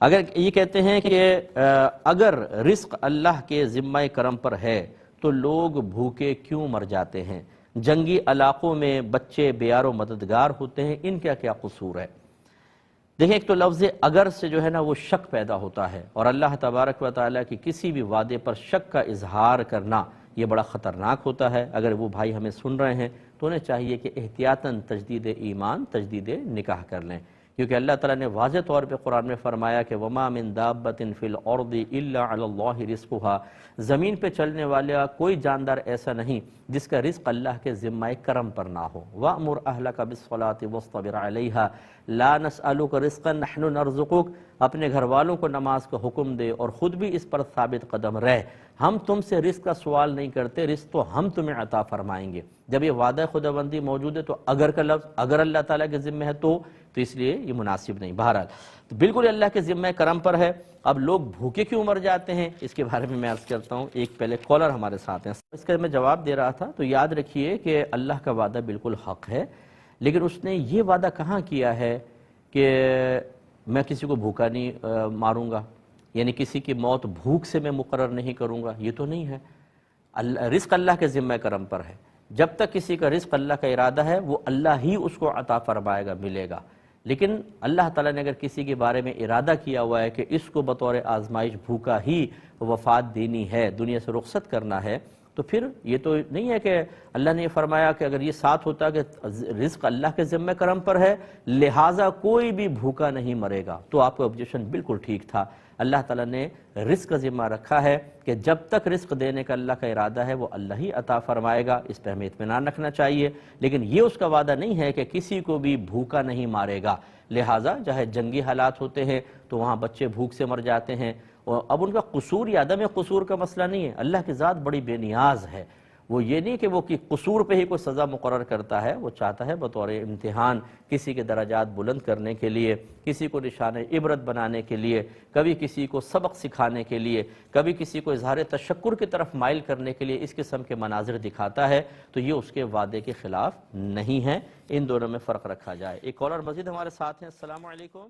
اگر یہ کہتے ہیں کہ اگر رزق اللہ کے ذمہ کرم پر ہے تو لوگ بھوکے کیوں مر جاتے ہیں؟ جنگی علاقوں میں بچے بیار و مددگار ہوتے ہیں، ان کا کیا قصور ہے؟ دیکھیں، ایک تو لفظ اگر سے جو ہے نا وہ شک پیدا ہوتا ہے، اور اللہ تبارک و تعالیٰ کی کسی بھی وعدے پر شک کا اظہار کرنا یہ بڑا خطرناک ہوتا ہے۔ اگر وہ بھائی ہمیں سن رہے ہیں تو انہیں چاہیے کہ احتیاطاً تجدید ایمان، تجدید نکاح کر لیں، کیونکہ اللہ تعالیٰ نے واضح طور پہ قرآن میں فرمایا کہ وَمَا مِن دَابَّةٍ فِي الْأَرْضِ إِلَّا عَلَى اللَّهِ رِزْقُهَا، زمین پہ چلنے والا کوئی جاندار ایسا نہیں جس کا رزق اللہ کے ذمہ کرم پر نہ ہو۔ وَأْمُرْ أَهْلَكَ بِالصَّلَاةِ وَاصْطَبِرْ عَلَيْهَا لَا نَسْأَلُكَ رِزْقًا نَحْنُ نَرْزُقُكَ، اپنے گھر والوں کو نماز کا حکم دے اور خود بھی اس پر ثابت قدم رہ، ہم تم سے رزق کا سوال نہیں کرتے، رزق تو ہم تمہیں عطا فرمائیں گے۔ جب یہ وعدہ خداوندی موجود ہے تو اگر کا لفظ اگر اللہ تعالیٰ کے ذمہ ہے تو اس لیے یہ مناسب نہیں۔ بہرحال تو بالکل اللہ کے ذمہ کرم پر ہے۔ اب لوگ بھوکے کیوں مر جاتے ہیں اس کے بارے میں میں عرض کرتا ہوں۔ ایک پہلے کالر ہمارے ساتھ ہیں، اس کا میں جواب دے رہا تھا، تو یاد رکھیے کہ اللہ کا وعدہ بالکل حق ہے، لیکن اس نے یہ وعدہ کہاں کیا ہے کہ میں کسی کو بھوکا نہیں ماروں گا، یعنی کسی کی موت بھوک سے میں مقرر نہیں کروں گا، یہ تو نہیں ہے۔ رزق اللہ کے ذمہ کرم پر ہے، جب تک کسی کا رزق اللہ کا ارادہ ہے وہ اللہ ہی اس کو عطا فرمائے گا، ملے گا۔ لیکن اللہ تعالیٰ نے اگر کسی کے بارے میں ارادہ کیا ہوا ہے کہ اس کو بطور آزمائش بھوکا ہی وفات دینی ہے، دنیا سے رخصت کرنا ہے، تو پھر یہ تو نہیں ہے کہ اللہ نے یہ فرمایا کہ اگر یہ ساتھ ہوتا کہ رزق اللہ کے ذمہ کرم پر ہے لہٰذا کوئی بھی بھوکا نہیں مرے گا، تو آپ کا آبجیکشن بالکل ٹھیک تھا۔ اللہ تعالیٰ نے رزق کا ذمہ رکھا ہے کہ جب تک رزق دینے کا اللہ کا ارادہ ہے وہ اللہ ہی عطا فرمائے گا، اس پہ ہمیں اطمینان رکھنا چاہیے، لیکن یہ اس کا وعدہ نہیں ہے کہ کسی کو بھی بھوکا نہیں مارے گا۔ لہٰذا چاہے جنگی حالات ہوتے ہیں تو وہاں بچے بھوک سے مر جاتے ہیں، اب ان کا قصور یا عدم قصور کا مسئلہ نہیں ہے، اللہ کی ذات بڑی بے نیاز ہے، وہ یہ نہیں کہ وہ قصور پہ ہی کوئی سزا مقرر کرتا ہے، وہ چاہتا ہے بطور امتحان کسی کے درجات بلند کرنے کے لیے، کسی کو نشان عبرت بنانے کے لیے، کبھی کسی کو سبق سکھانے کے لیے، کبھی کسی کو اظہار تشکر کی طرف مائل کرنے کے لیے اس قسم کے مناظر دکھاتا ہے، تو یہ اس کے وعدے کے خلاف نہیں ہے۔ ان دونوں میں فرق رکھا جائے۔ ایک کالر مزید ہمارے ساتھ ہیں، السلام علیکم۔